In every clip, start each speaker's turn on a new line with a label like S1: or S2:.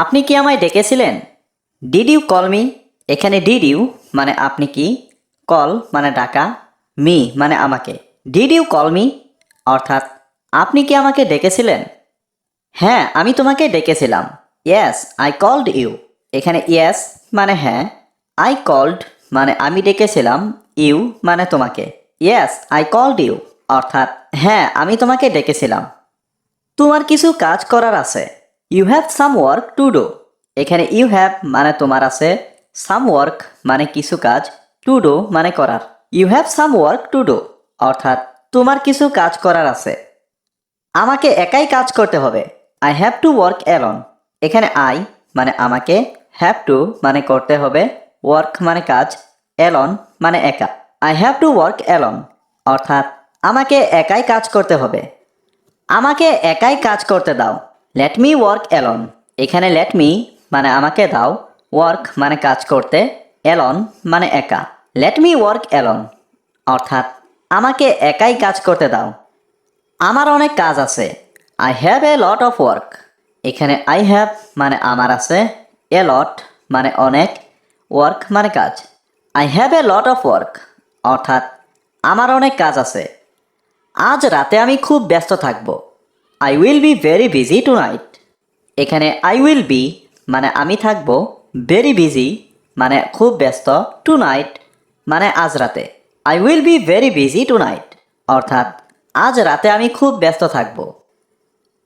S1: আপনি কি আমায় ডেকেছিলেন? Did you call me? এখানে ডিড ইউ মানে আপনি কি, কল মানে ডাকা, মি মানে আমাকে। ডিড ইউ কল মি অর্থাৎ আপনি কি আমাকে ডেকেছিলেন? হ্যাঁ, আমি তোমাকে ডেকেছিলাম। Yes I called you. এখানে ইয়েস মানে হ্যাঁ, আই কল্ড মানে আমি ডেকেছিলাম, ইউ মানে তোমাকে। ইয়েস আই কল্ড ইউ অর্থাৎ হ্যাঁ, আমি তোমাকে ডেকেছিলাম। তোমার কিছু কাজ করার আছে। You have some work to do. এখানে ইউ হ্যাভ মানে তোমার আছে, সাম ওয়ার্ক মানে কিছু কাজ, টু ডু মানে করার। You have some work to do অর্থাৎ তোমার কিছু কাজ করার আছে। আমাকে একাই কাজ করতে হবে। I have to work alone. এখানে আই মানে আমাকে, হ্যাভ টু মানে করতে হবে, ওয়ার্ক মানে কাজ, অ্যালন মানে একা। I have to work alone অর্থাৎ আমাকে একাই কাজ করতে হবে। আমাকে একাই কাজ করতে দাও। Let me work alone. এখানে লেট মি মানে আমাকে দাও, ওয়ার্ক মানে কাজ করতে, অ্যালন মানে একা। লেট মি ওয়ার্ক অ্যালন অর্থাৎ আমাকে একাই কাজ করতে দাও। আমার অনেক কাজ আছে। I have a lot of work. এখানে আই হ্যাভ মানে আমার আছে, এ লট মানে অনেক, ওয়ার্ক মানে কাজ। I have a lot of work অর্থাৎ আমার অনেক কাজ আছে। আজ রাতে আমি খুব ব্যস্ত থাকব। I will be very busy tonight. এখানে আই উইল বি মানে আমি থাকব, ভেরি বিজি মানে খুব ব্যস্ত, টু নাইট মানে আজ রাতে। I will be very busy tonight অর্থাৎ আজ রাতে আমি খুব ব্যস্ত থাকব।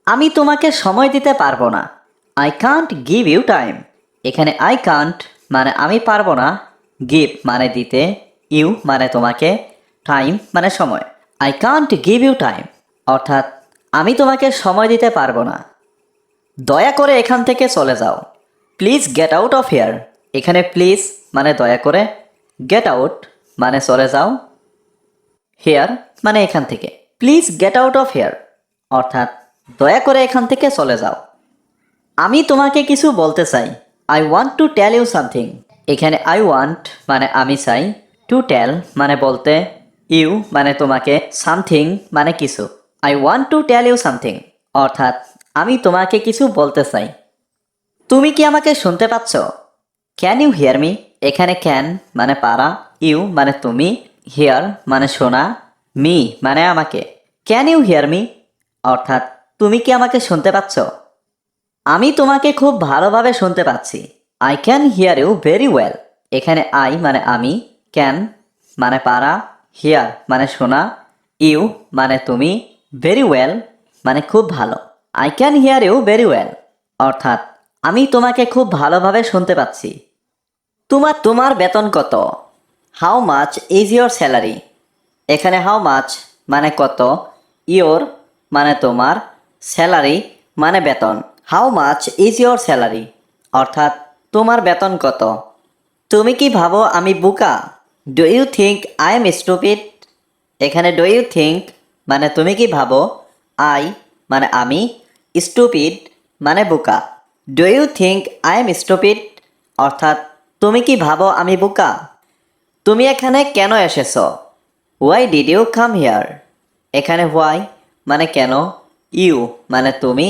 S1: আমি তোমাকে সময় দিতে পারবো না। I can't give you time. এখানে আই কান্ট মানে আমি পারবো না, গিভ মানে দিতে, ইউ মানে তোমাকে, টাইম মানে সময়। I can't give you time অর্থাৎ আমি তোমাকে সময় দিতে পারবো না। দয়া করে এখান থেকে চলে যাও। Please get out of here. এখানে প্লিজ মানে দয়া করে, গেট আউট মানে চলে যাও, হেয়ার মানে এখান থেকে। Please get out of here অর্থাৎ দয়া করে এখান থেকে চলে যাও। আমি তোমাকে কিছু বলতে চাই। I want to tell you something. এখানে আই ওয়ান্ট মানে আমি চাই, টু টেল মানে বলতে, ইউ মানে তোমাকে, সামথিং মানে কিছু। I want to tell you something অর্থাৎ আমি তোমাকে কিছু বলতে চাই। তুমি কি আমাকে শুনতে পাচ্ছ? Can you hear me? এখানে ক্যান মানে পারা, ইউ মানে তুমি, হিয়ার মানে শোনা, মি মানে আমাকে। ক্যান ইউ হিয়ার মি অর্থাৎ তুমি কি আমাকে শুনতে পাচ্ছ? আমি তোমাকে খুব ভালোভাবে শুনতে পাচ্ছি। I can hear you very well. এখানে আই মানে আমি, ক্যান মানে পারা, হিয়ার মানে শোনা, ইউ মানে তুমি, ভেরি ওয়েল মানে খুব ভালো। I can hear you very well অর্থাৎ আমি তোমাকে খুব ভালোভাবে শুনতে পাচ্ছি। তোমার বেতন কত? How much is your salary? এখানে হাউ মাচ মানে কত, ইয়োর মানে তোমার, স্যালারি মানে বেতন। How much is your salary অর্থাৎ তোমার বেতন কত? তুমি কি ভাবো আমি বোকা? Do you think I am stupid? এখানে ডু ইউ থিঙ্ক মানে তুমি কি ভাবো, আই মানে আমি, স্টুপিড মানে বোকা। Do you think I am stupid অর্থাৎ তুমি কি ভাবো আমি বোকা? তুমি এখানে কেন এসেছো? Why did you come here? এখানে হোয়াই মানে কেন, ইউ মানে তুমি,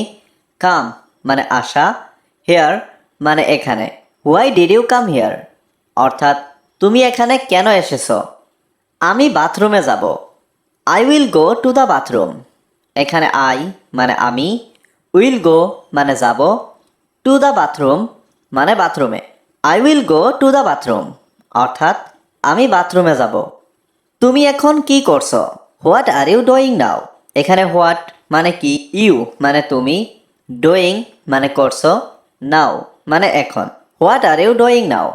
S1: কাম মানে আসা, হেয়ার মানে এখানে। Why did you come here অর্থাৎ তুমি এখানে কেন এসেছো? আমি বাথরুমে যাব। I will go to the bathroom. এখানে আই মানে আমি, উইল গো মানে যাব, টু দ্য বাথরুম মানে বাথরুমে। I will go to the bathroom অর্থাৎ আমি বাথরুমে যাব। তুমি এখন কি করছো? What are you doing now? এখানে হোয়াট মানে কি, ইউ মানে তুমি, ডুইং মানে করছো, নাও মানে এখন। What are you doing now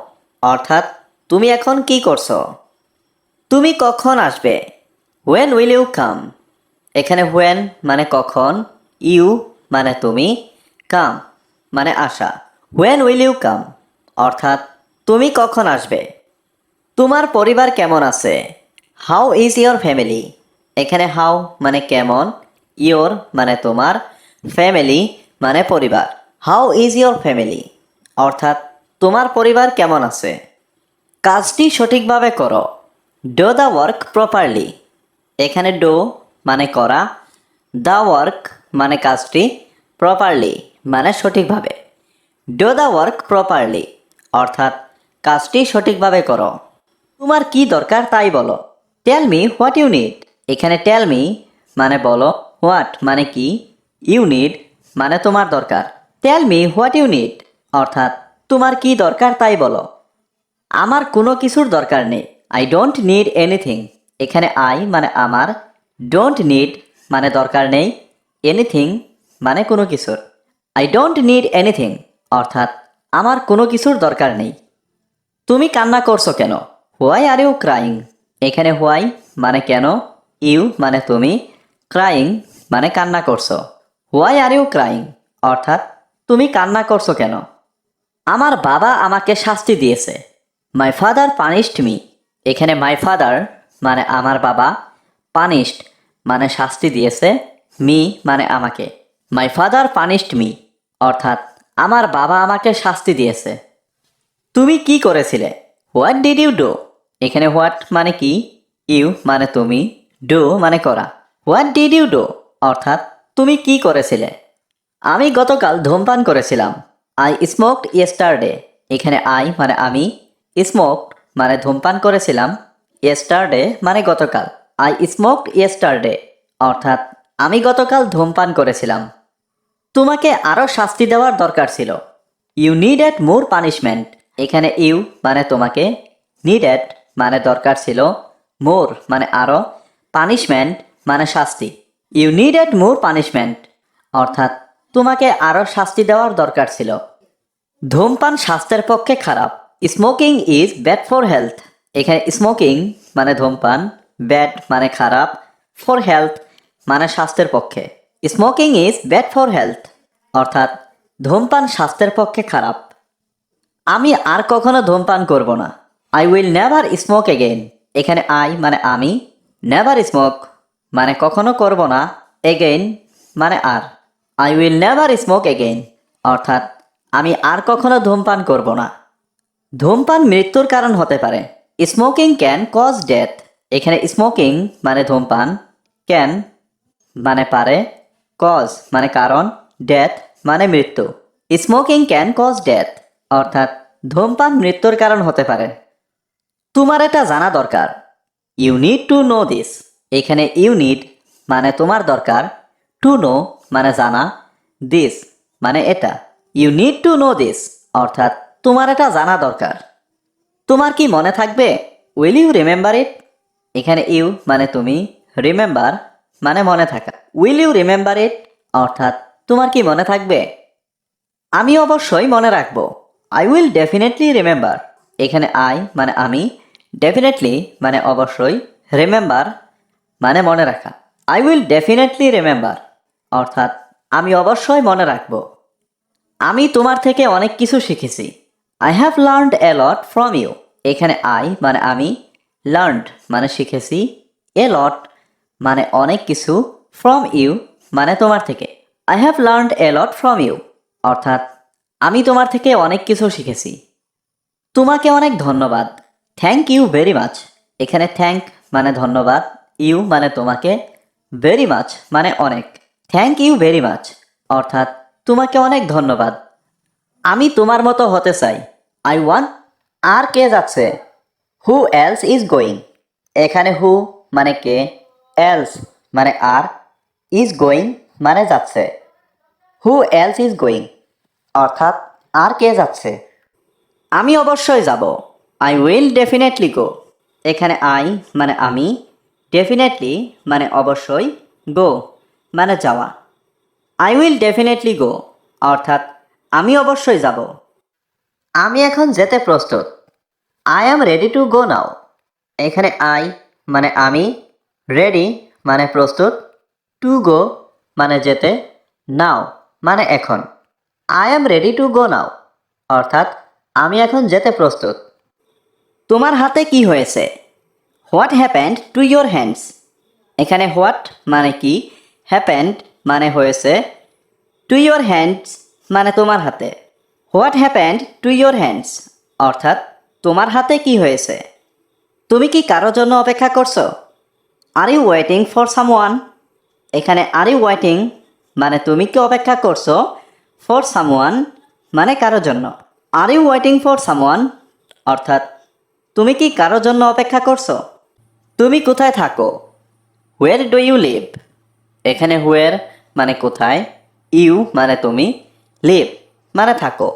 S1: অর্থাৎ তুমি এখন কি করছো? তুমি কখন আসবে? When will you come? এখানে হোয়েন মানে কখন, ইউ মানে তুমি, কাম মানে আসা। হোয়েন উইল ইউ কাম অর্থাৎ তুমি কখন আসবে? তোমার পরিবার কেমন আছে? How is your family? এখানে হাউ মানে কেমন, ইয়োর মানে তোমার, ফ্যামিলি মানে পরিবার। হাউ ইজ ইয়োর ফ্যামিলি অর্থাৎ তোমার পরিবার কেমন আছে? কাজটি সঠিকভাবে করো। Do the work properly. এখানে ডো মানে করা, দ্য ওয়ার্ক মানে কাজটি, প্রপারলি মানে সঠিকভাবে। ডু দ্য ওয়ার্ক প্রপারলি, অর্থাৎ কাজটি সঠিকভাবে করো। তোমার কি দরকার তাই বলো। Tell me what you need, এখানে টেল মি মানে বলো, হোয়াট মানে কি, ইউ নিড মানে তোমার দরকার। Tell me what you need অর্থাৎ তোমার কি দরকার তাই বলো। আমার কোনো কিছুর দরকার নেই, আই ডোন্ট নিড এনিথিং, এখানে আই মানে আমার, ডোন্ট নিড মানে দরকার নেই, এনিথিং মানে কোনো কিছুর। আই ডোন্ট নিড এনিথিং অর্থাৎ আমার কোনো কিছুর দরকার নেই। তুমি কান্না করছো কেন, হোয়াই আর ইউ ক্রাইং, এখানে হোয়াই মানে কেন, ইউ মানে তুমি, ক্রাইং মানে কান্না করছো। হোয়াই আর ইউ ক্রাইং অর্থাৎ তুমি কান্না করছো কেন। আমার বাবা আমাকে শাস্তি দিয়েছে, মাই ফাদার পানিশড মি, এখানে মাই ফাদার মানে আমার বাবা, পানিশড মানে শাস্তি দিয়েছে, মি মানে আমাকে। মাই ফাদার পানিশড মি অর্থাৎ আমার বাবা আমাকে শাস্তি দিয়েছে। তুমি কি করেছিলে, হোয়াট ডিড ইউ ডু, এখানে হোয়াট মানে কি, ইউ মানে তুমি, ডু মানে করা। হোয়াট ডিড ইউ ডু অর্থাৎ তুমি কি করেছিলে। আমি গতকাল ধূমপান করেছিলাম, আই স্মোকড ইয়েস্টারডে, এখানে আই মানে আমি, স্মোকড মানে ধূমপান করেছিলাম, ইয়েস্টারডে মানে গতকাল। আই স্মোকড ইয়েস্টারডে অর্থাৎ আমি গতকাল ধূমপান করেছিলাম। তোমাকে আরও শাস্তি দেওয়ার দরকার ছিল, ইউ নিডেড মোর পানিশমেন্ট, এখানে ইউ মানে তোমাকে, নিডেড মানে দরকার ছিল, মোর মানে আরও, পানিশমেন্ট মানে শাস্তি। ইউ নিডেড মোর পানিশমেন্ট অর্থাৎ তোমাকে আরও শাস্তি দেওয়ার দরকার ছিল। ধূমপান স্বাস্থ্যের পক্ষে খারাপ, smoking is bad for health, এখানে স্মোকিং মানে ধূমপান, ব্যাড মানে খারাপ, ফর হেলথ মানে স্বাস্থ্যের পক্ষে। Smoking is bad for health অর্থাৎ ধূমপান স্বাস্থ্যের পক্ষে খারাপ। আমি আর কখনো ধূমপান করব না, I will never smoke again, এখানে আই মানে আমি, নেভার স্মোক মানে কখনো করব না, এগেইন মানে আর। I will never smoke again অর্থাৎ আমি আর কখনো ধূমপান করব না। ধূমপান মৃত্যুর কারণ হতে পারে, স্মোকিং ক্যান কজ ডেথ, এখানে স্মোকিং মানে ধূমপান, ক্যান মানে পারে, কজ মানে কারণ, ডেথ মানে মৃত্যু। স্মোকিং ক্যান কজ ডেথ অর্থাৎ ধূমপান মৃত্যুর কারণ হতে পারে। তোমার এটা জানা দরকার, you need to know this, এখানে ইউ নিড মানে তোমার দরকার, টু নো মানে জানা, দিস মানে এটা। You need to know this অর্থাৎ তোমার এটা জানা দরকার। তোমার কি মনে থাকবে, উইল ইউ রিমেম্বার ইট, এখানে ইউ মানে তুমি, রিমেম্বার মানে মনে থাকা। উইল ইউ রিমেম্বার ইট অর্থাৎ তোমার কি মনে থাকবে। আমি অবশ্যই মনে রাখবো, আই উইল ডেফিনেটলি রিমেম্বার, এখানে আই মানে আমি, ডেফিনেটলি মানে অবশ্যই, রিমেম্বার মানে মনে রাখা। আই উইল ডেফিনেটলি রিমেম্বার অর্থাৎ আমি অবশ্যই মনে রাখবো। আমি তোমার থেকে অনেক কিছু শিখেছি, I have learned a lot from you, এখানে আই মানে আমি, লার্নড মানে শিখেছি, এ লট মানে অনেক কিছু, ফ্রম ইউ মানে তোমার থেকে। I have learned a lot from you অর্থাৎ আমি তোমার থেকে অনেক কিছু শিখেছি। তোমাকে অনেক ধন্যবাদ, থ্যাংক ইউ ভেরি মাচ, এখানে থ্যাংক মানে ধন্যবাদ, ইউ মানে তোমাকে, ভেরি মাচ মানে অনেক। থ্যাংক ইউ ভেরি মাচ অর্থাৎ তোমাকে অনেক ধন্যবাদ। আমি তোমার মতো হতে চাই, আই ওয়ান্ট, আর কে যাচ্ছে, হু এলস ইজ গোয়িং, এখানে হু মানে কে, এলস মানে আর, ইজ গোয়িং মানে যাচ্ছে। হু এলস ইজ গোয়িং অর্থাৎ আর কে যাচ্ছে। আমি অবশ্যই যাব, আই উইল ডেফিনেটলি গো, এখানে আই মানে আমি, ডেফিনেটলি মানে অবশ্যই, গো মানে যাওয়া। আই উইল ডেফিনেটলি গো অর্থাৎ আমি অবশ্যই যাব। আমি এখন যেতে প্রস্তুত, I am ready to go now, এখানে আই মানে আমি, রেডি মানে প্রস্তুত, টু গো মানে যেতে, নাও মানে এখন। I am ready to go now অর্থাৎ আমি এখন যেতে প্রস্তুত। তোমার হাতে কি হয়েছে, what happened to your hands, এখানে হোয়াট মানে কি, হ্যাপেন্ড মানে হয়েছে, টু ইয়োর হ্যান্ডস মানে তোমার হাতে। What happened to your hands অর্থাৎ তোমার হাতে কি হয়েছে। তুমি কি কারোর জন্য অপেক্ষা করছো, are you waiting for someone, এখানে আর ইউ ওয়েটিং মানে তুমি কি অপেক্ষা করছো, ফর সামওয়ান মানে কারোর জন্য। Are you waiting for someone, অর্থাৎ তুমি কি কারোর জন্য অপেক্ষা করছো? তুমি কোথায় থাকো? Where do you live? এখানে হোয়ার মানে কোথায়, ইউ মানে তুমি, লিভ মানে থাকো।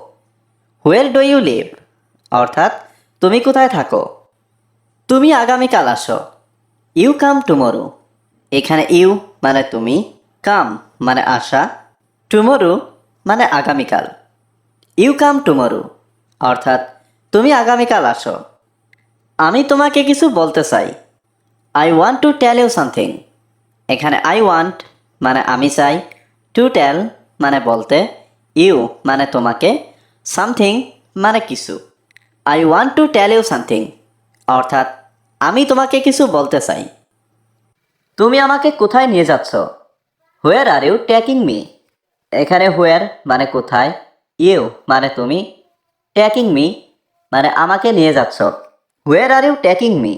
S1: হোয়ার ডু ইউ লিভ অর্থাৎ তুমি কোথায় থাকো? তুমি আগামীকাল আসো। You come tomorrow. এখানে ইউ মানে তুমি, কাম মানে আসা, টুমরো মানে আগামীকাল। ইউ কাম টুমরো অর্থাৎ তুমি আগামীকাল আসো। আমি তোমাকে কিছু বলতে চাই। I want to tell you something. এখানে আই ওয়ান্ট মানে আমি চাই, টু টেল মানে বলতে, ইউ মানে তোমাকে, সামথিং মানে কিছু। I want to tell you something অর্থাৎ আমি তোমাকে কিছু বলতে চাই। তুমি আমাকে কোথায় নিয়ে যাচ্ছ? হোয়ার আর ইউ টেকিং মি? এখানে হোয়ার মানে কোথায়, ইউ মানে তুমি, টেকিং মি মানে আমাকে নিয়ে যাচ্ছ। হোয়ার আর ইউ টেকিং মি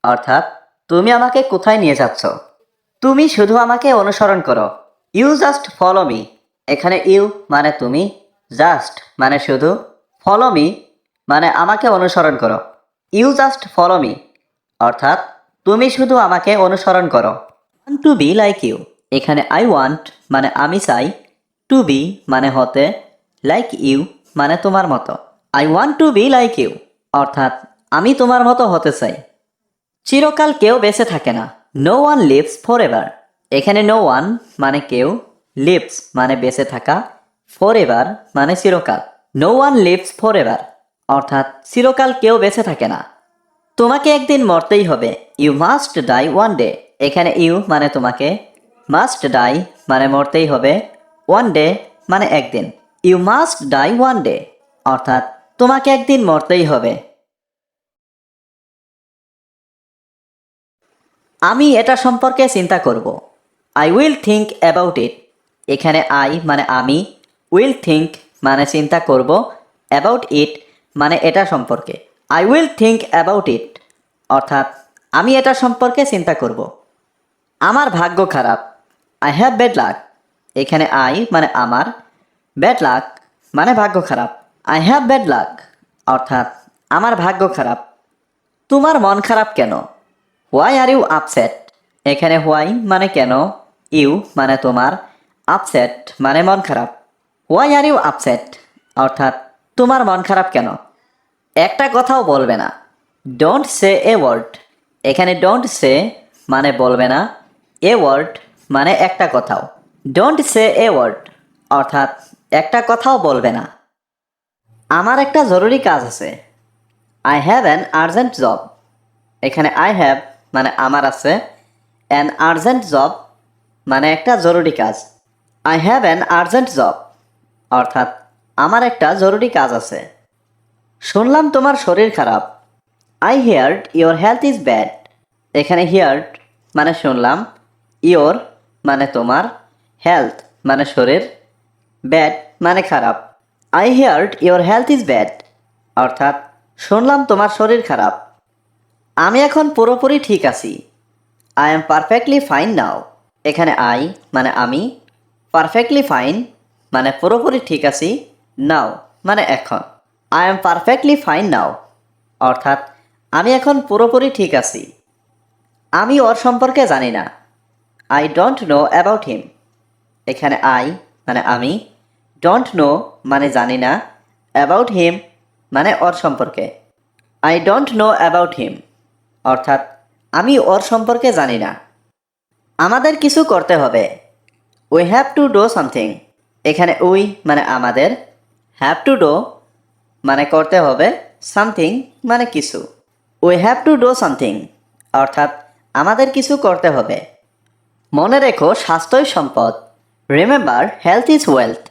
S1: অর্থাৎ তুমি আমাকে কোথায় নিয়ে যাচ্ছ? তুমি শুধু আমাকে অনুসরণ করো। You just follow me. এখানে ইউ মানে তুমি, জাস্ট মানে শুধু, ফলো মি মানে আমাকে অনুসরণ করো। ইউ জাস্ট ফলো মি অর্থাৎ তুমি শুধু আমাকে অনুসরণ করো। Want to be like you. এখানে আই ওয়ান্ট মানে আমি চাই, টু বি মানে হতে, লাইক ইউ মানে তোমার মতো। I want to be like you অর্থাৎ আমি তোমার মতো হতে চাই। চিরকাল কেউ বেঁচে থাকে না। No one lives forever. এখানে নো ওয়ান মানে কেউ, লিভস মানে বেঁচে থাকা, ফর এভার মানে চিরকাল। No one lives forever অর্থাৎ চিরকাল কেউ বেঁচে থাকে না। তোমাকে একদিন মরতেই হবে। You must die one day. এখানে ইউ মানে তোমাকে, মাস্ট ডাই মানে মরতেই হবে, ওয়ান ডে মানে একদিন। You must die one day অর্থাৎ তোমাকে একদিন মরতেই হবে। আমি এটা সম্পর্কে চিন্তা করব। I will think about it. এখানে আই মানে আমি, উইল থিঙ্ক মানে চিন্তা করব, অ্যাবাউট ইট মানে এটা সম্পর্কে। I will think about it অর্থাৎ আমি এটা সম্পর্কে চিন্তা করব। আমার ভাগ্য খারাপ। I have bad luck. এখানে আই মানে আমার, ব্যাড লাক মানে ভাগ্য খারাপ। আই হ্যাভ ব্যাড লাক অর্থাৎ আমার ভাগ্য খারাপ। তোমার মন খারাপ কেন? Why are you upset. এখানে হোয়াই মানে কেন, ইউ মানে তোমার, আপসেট মানে মন খারাপ। হোয়াই আর ইউ আপসেট অর্থাৎ তোমার মন খারাপ কেন? একটা কথাও বলবে না। Don't say a word. এখানে ডোন্ট সে মানে বলবে না, এ ওয়ার্ড মানে একটা কথাও। ডোন্ট সে এ ওয়ার্ড অর্থাৎ একটা কথাও বলবে না। আমার একটা জরুরি কাজ আছে। I have an urgent job. এখানে আই হ্যাভ মানে আমার আছে, অ্যান আর্জেন্ট জব মানে একটা জরুরি কাজ। I have an urgent job অর্থাৎ আমার একটা জরুরি কাজ আছে। শুনলাম তোমার শরীর খারাপ। I heard your health is bad. এখানে হিয়ার্ড মানে শুনলাম, ইয়োর মানে তোমার, হেলথ মানে শরীর, ব্যাড মানে খারাপ। I heard your health is bad অর্থাৎ শুনলাম তোমার শরীর খারাপ। আমি এখন পুরোপুরি ঠিক আছি। আই এম পারফেক্টলি ফাইন নাও। এখানে আই মানে আমি, পারফেক্টলি ফাইন মানে পুরোপুরি ঠিক আছি, নাও মানে এখন। আই এম পারফেক্টলি ফাইন নাও অর্থাৎ আমি এখন পুরোপুরি ঠিক আছি। আমি ওর সম্পর্কে জানি না। I don't know about him. এখানে আই মানে আমি, ডোন্ট নো মানে জানি না, অ্যাবাউট হিম মানে ওর সম্পর্কে। I don't know about him অর্থাৎ আমি ওর সম্পর্কে জানি না। আমাদের কিছু করতে হবে। We have to do something. এখানে উই মানে আমাদের, হ্যাভ টু ডু মানে করতে হবে, সামথিং মানে কিছু। We have to do something অর্থাৎ আমাদের কিছু করতে হবে। মনে রেখো স্বাস্থ্যই সম্পদ। Remember health is wealth.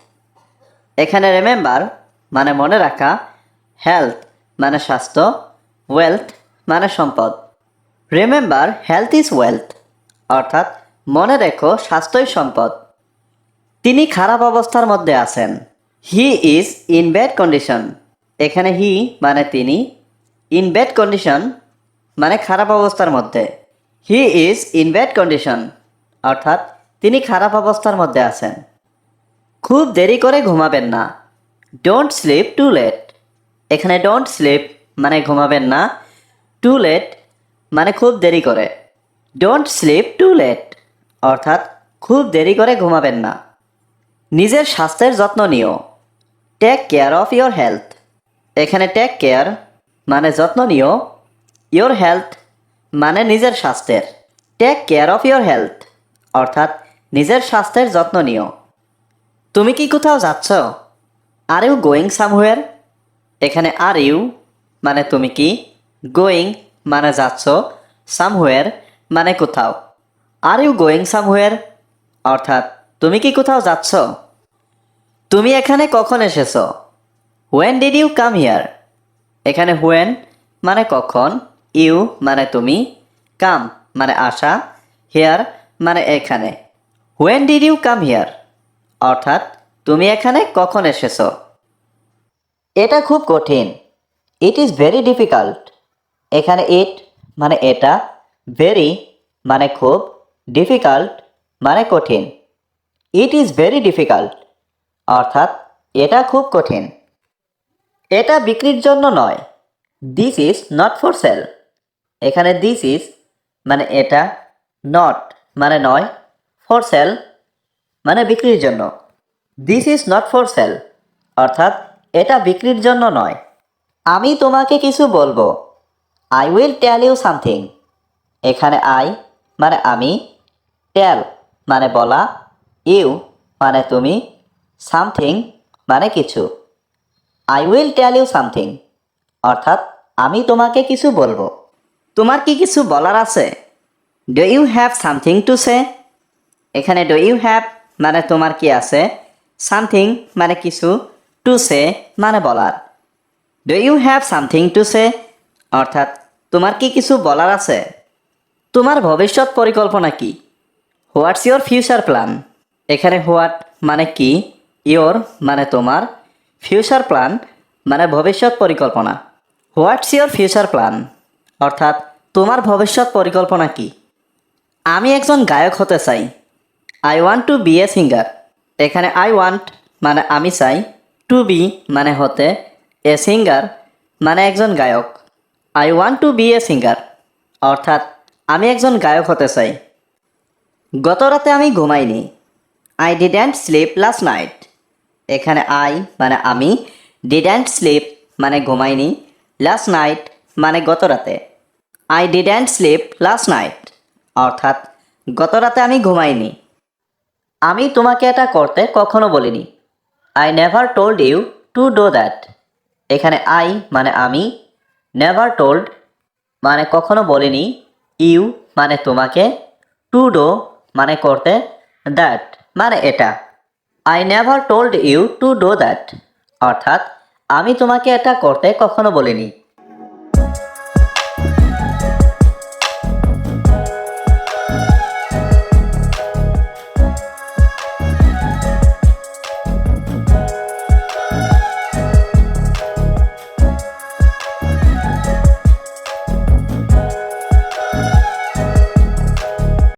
S1: এখানে রিমেম্বার মানে মনে রাখা, হেলথ মানে স্বাস্থ্য, ওয়েলথ মানে সম্পদ। রিমেম্বার হেলথ ইজ ওয়েলথ অর্থাৎ মনে রেখো স্বাস্থ্যই সম্পদ। তিনি খারাপ অবস্থার মধ্যে আছেন। He is in bad condition. এখানে হি মানে তিনি, ইন ব্যাড কন্ডিশন মানে খারাপ অবস্থার মধ্যে। He is in bad condition অর্থাৎ তিনি খারাপ অবস্থার মধ্যে আছেন। খুব দেরি করে ঘুমাবেন না। Don't sleep too late. এখানে ডোন্ট স্লিপ মানে ঘুমাবেন না, টু লেট মানে খুব দেরি করে। ডোন্ট স্লিপ টু লেট অর্থাৎ খুব দেরি করে ঘুমাবেন না। নিজের স্বাস্থ্যের যত্ন নিও, take care of your health. এখানে টেক কেয়ার মানে যত্ন নিও, ইয়োর হেলথ মানে নিজের স্বাস্থ্যের। Take care of your health অর্থাৎ নিজের স্বাস্থ্যের যত্ন নিও। তুমি কি কোথাও যাচ্ছ? Are you going somewhere? এখানে আর ইউ মানে তুমি কি, গোয়িং মানে যাচ্ছ, সামহুয়ার মানে কোথাও। আর ইউ গোয়িং সামহুয়ার অর্থাৎ তুমি কি কোথাও যাচ্ছ? তুমি এখানে কখন এসেছ? When did you come here? এখানে হোয়েন মানে কখন, ইউ মানে তুমি, কাম মানে আসা, হিয়ার মানে এখানে। When did you come here অর্থাৎ তুমি এখানে কখন এসেছ? এটা খুব কঠিন, ইট ইজ ভেরি ডিফিকাল্ট। এখানে ইট মানে এটা, ভেরি মানে খুব, ডিফিকাল্ট মানে কঠিন। ইট ইজ ভেরি ডিফিকাল্ট অর্থাৎ এটা খুব কঠিন। এটা বিক্রির জন্য নয়, this is not for sell. এখানে দিস ইজ মানে এটা, নট মানে নয়, ফর সেল মানে বিক্রির জন্য। This is not for sale অর্থাৎ এটা বিক্রির জন্য নয়। আমি তোমাকে কিছু বলবো, I will tell you something. এখানে আই মানে আমি, টেল মানে বলা, ইউ মানে তুমি, সামথিং মানে কিছু। I will tell you something অর্থাৎ আমি তোমাকে কিছু বলবো। তোমার কি কিছু বলার আছে? Do you have something to say? এখানে ডু ইউ হ্যাভ মানে তোমার কি আছে, সামথিং মানে কিছু, টু সে মানে বলার। Do you have something to say অর্থাৎ তোমার কি কিছু বলার আছে? তোমার ভবিষ্যৎ পরিকল্পনা কি? What's your future plan? এখানে হোয়াট মানে কি, ইয়োর মানে তোমার, ফিউচার প্ল্যান মানে ভবিষ্যৎ পরিকল্পনা। হোয়াটস ইয়োর ফিউচার প্ল্যান অর্থাৎ তোমার ভবিষ্যৎ পরিকল্পনা কি? আমি একজন গায়ক হতে চাই, I want to be a singer. এখানে আই ওয়ান্ট মানে আমি চাই, টু বি মানে হতে, এ সিঙ্গার মানে একজন গায়ক। I want to be a singer অর্থাৎ আমি একজন গায়ক হতে চাই। গত রাতে আমি ঘুমাইনি, I didn't sleep last night. এখানে আই মানে আমি, ডিডেন্ট স্লিপ মানে ঘুমাইনি, লাস্ট নাইট মানে গত রাতে। I didn't sleep last night অর্থাৎ গত রাতে আমি ঘুমাইনি। আমি তোমাকে এটা করতে কখনো বলিনি, I never told you to do that. এখানে আই মানে আমি, নেভার টোল্ড মানে কখনো বলিনি, ইউ মানে তোমাকে, টু ডো মানে করতে, দ্যাট মানে এটা। I never told you to do that অর্থাৎ আমি তোমাকে এটা করতে কখনো বলিনি।